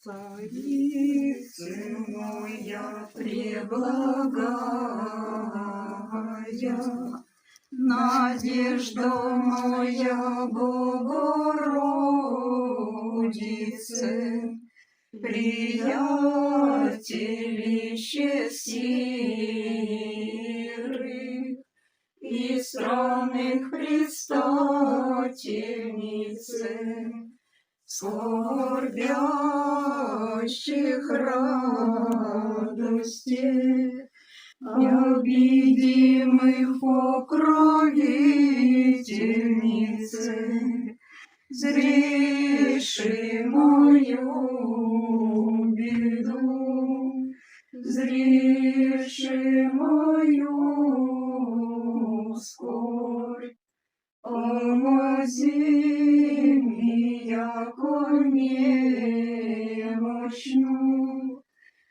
Царица моя преблагая, надежда моя Богородице, приятелище сирых и странных предстательнице, скорбящих радости, обидимых покровительнице, зреши мою беду, зреши мою скорбь, помози мне, яко немощну,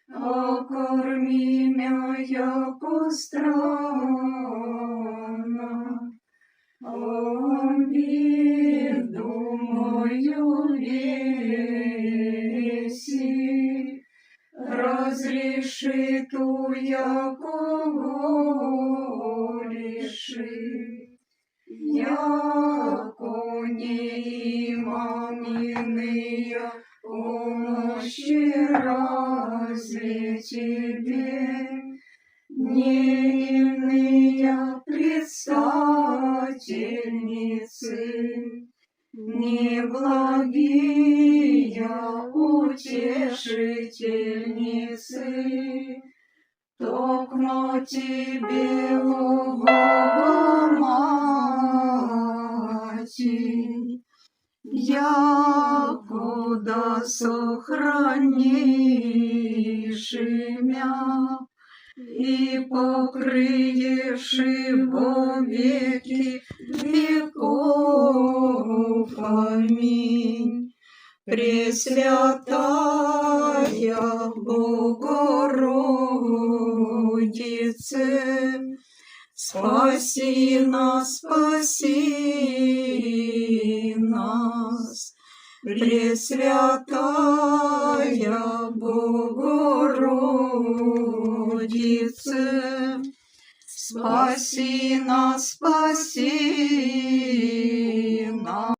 окорми мя, яко странно, обиду мою веси, разреши ту, яко волиши, яко не имам иные помощи разве тебе, не иные предстательницы, не благие утешительницы, токмо тебе, о Богоматерь, якуда сохранишь мя и покрыешь во веки веков. Аминь. Пресвятая Богородице, спаси нас, спаси нас. Пресвятая Богородице, спаси нас, спаси нас.